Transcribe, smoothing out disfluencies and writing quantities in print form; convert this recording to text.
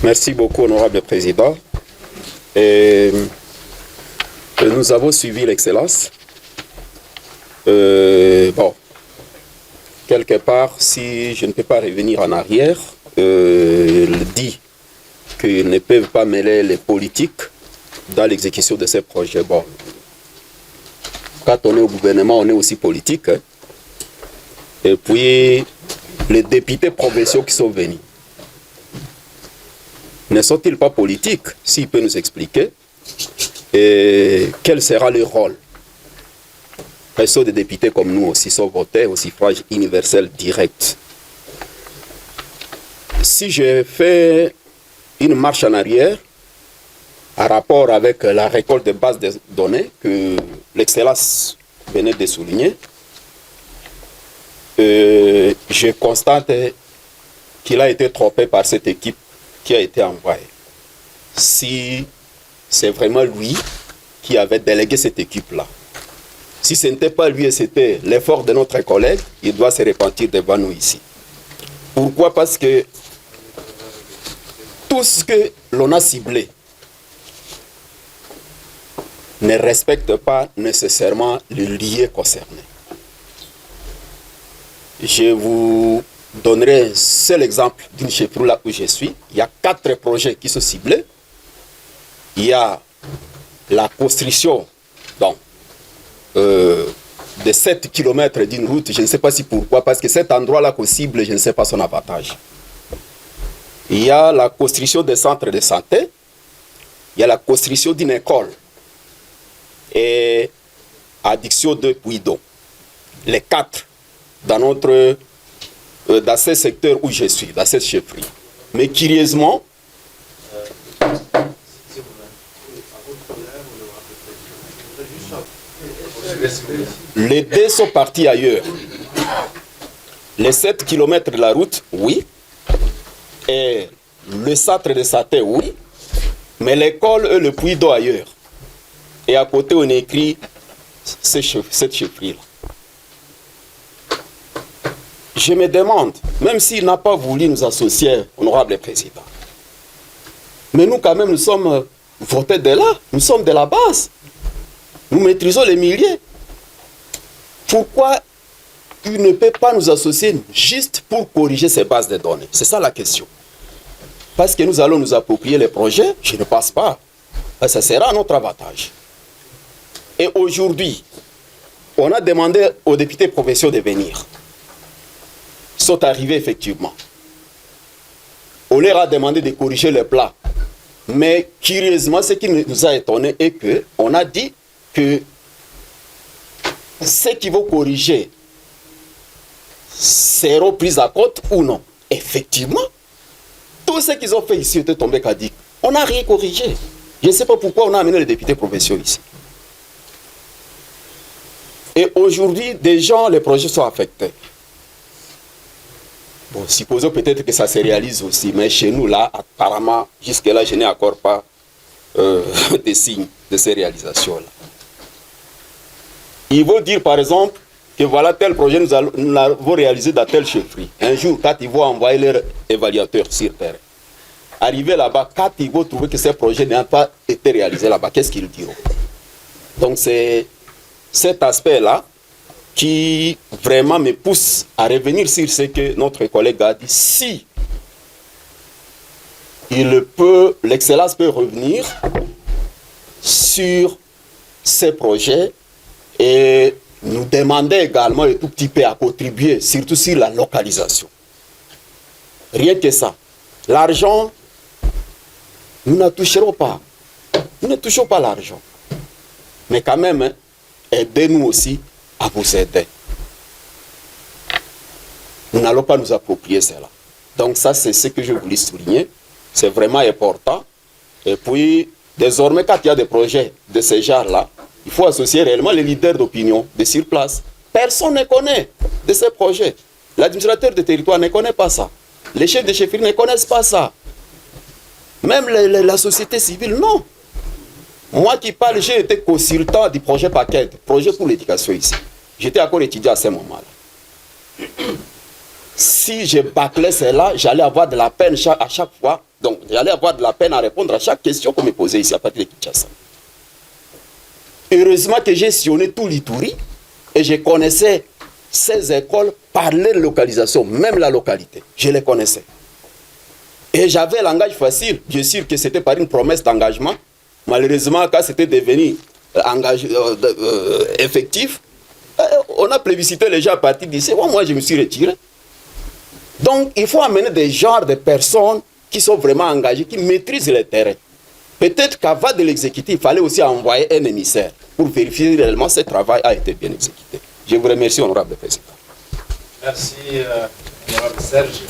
Merci beaucoup, honorable président. Et nous avons suivi l'excellence. Bon, quelque part, si je ne peux pas revenir en arrière, il dit qu'ils ne peuvent pas mêler les politiques dans l'exécution de ces projets. Bon, quand on est au gouvernement, on est aussi politique. Hein. Et puis, les députés provinciaux qui sont venus, ne sont-ils pas politiques? S'il peut nous expliquer, et quel sera leur rôle? Ils sont des députés comme nous aussi, sont votés au suffrage universel direct. Si je fais une marche en arrière, en rapport avec la récolte de bases de données que l'excellence venait de souligner, je constate qu'il a été trompé par cette équipe qui a été envoyée. Si c'est vraiment lui qui avait délégué cette équipe-là, si ce n'était pas lui et c'était l'effort de notre collègue, il doit se repentir devant nous ici. Pourquoi? Parce que tout ce que l'on a ciblé ne respecte pas nécessairement le lieu concerné. Je vous donnerai un seul exemple d'une chefferie là où je suis. Il y a 4 projets qui sont ciblés. Il y a la construction donc, de 7 km d'une route. Je ne sais pas si pourquoi, parce que cet endroit-là qu'on cible, je ne sais pas son avantage. Il y a la construction des centres de santé. Il y a la construction d'une école. Et addiction de puits d'eau. Les 4 dans ce secteur où je suis, dans cette chefferie. Mais curieusement, les 2 sont partis ailleurs. Les 7 km de la route, oui. Et le centre de santé, oui. Mais l'école et le puits d'eau ailleurs. Et à côté, on écrit cette chefferie-là. Je me demande, même s'il n'a pas voulu nous associer, honorable président, mais nous, quand même, nous sommes votés de là, nous sommes de la base. Nous maîtrisons les milliers. Pourquoi il ne peut pas nous associer juste pour corriger ces bases de données? C'est ça la question. Parce que nous allons nous approprier les projets, je ne pense pas. Ça sera à notre avantage. Et aujourd'hui, on a demandé aux députés provinciaux de venir. Ils sont arrivés effectivement. On leur a demandé de corriger le plat. Mais curieusement, ce qui nous a étonné est qu'on a dit que ceux qui vont corriger seront pris à compte ou non. Effectivement, tout ce qu'ils ont fait ici était tombé caduc. On n'a rien corrigé. Je ne sais pas pourquoi on a amené les députés provinciaux ici. Et aujourd'hui, déjà, les projets sont affectés. Bon, supposons peut-être que ça se réalise aussi, mais chez nous, là, apparemment, jusque-là, je n'ai encore pas des signes de ces réalisations-là. Ils vont dire, par exemple, que voilà tel projet, nous l'avons réalisé dans telle chefferie. Un jour, quand ils vont envoyer leur évaluateur sur terrain, arriver là-bas, quand ils vont trouver que ces projets n'ont pas été réalisés là-bas, qu'est-ce qu'ils diront? Donc, c'est cet aspect-là qui vraiment me pousse à revenir sur ce que notre collègue a dit. Si l'excellence peut revenir sur ces projets et nous demander également un tout petit peu à contribuer, surtout sur la localisation. Rien que ça. L'argent, nous ne toucherons pas. Nous ne touchons pas l'argent. Mais quand même, hein, aidez-nous aussi à vous aider. Nous n'allons pas nous approprier cela. Donc ça, c'est ce que je voulais souligner. C'est vraiment important. Et puis, désormais, quand il y a des projets de ce genre-là, il faut associer réellement les leaders d'opinion de sur place. Personne ne connaît de ces projets. L'administrateur de territoire ne connaît pas ça. Les chefs de chefferie ne connaissent pas ça. Même la société civile, non. Moi qui parle, j'ai été consultant du projet Paquet, projet pour l'éducation ici. J'étais encore étudiant à ce moment-là. Si je bâclais cela, j'allais avoir de la peine à chaque fois Donc, j'allais avoir de la peine à répondre à chaque question qu'on me posait ici à partir de Kinshasa. Heureusement que j'ai sillonné tout l'Ituri et je connaissais ces écoles par leur localisation, même la localité. Je les connaissais. Et j'avais un langage facile. Bien sûr que c'était par une promesse d'engagement. Malheureusement, quand c'était devenu effectif, on a plébiscité les gens à partir d'ici. Moi, je me suis retiré. Donc, il faut amener des genres de personnes qui sont vraiment engagées, qui maîtrisent le terrain. Peut-être qu'avant de l'exécuter, il fallait aussi envoyer un émissaire pour vérifier réellement si ce travail a été bien exécuté. Je vous remercie, honorable président. Merci, honorable Serge.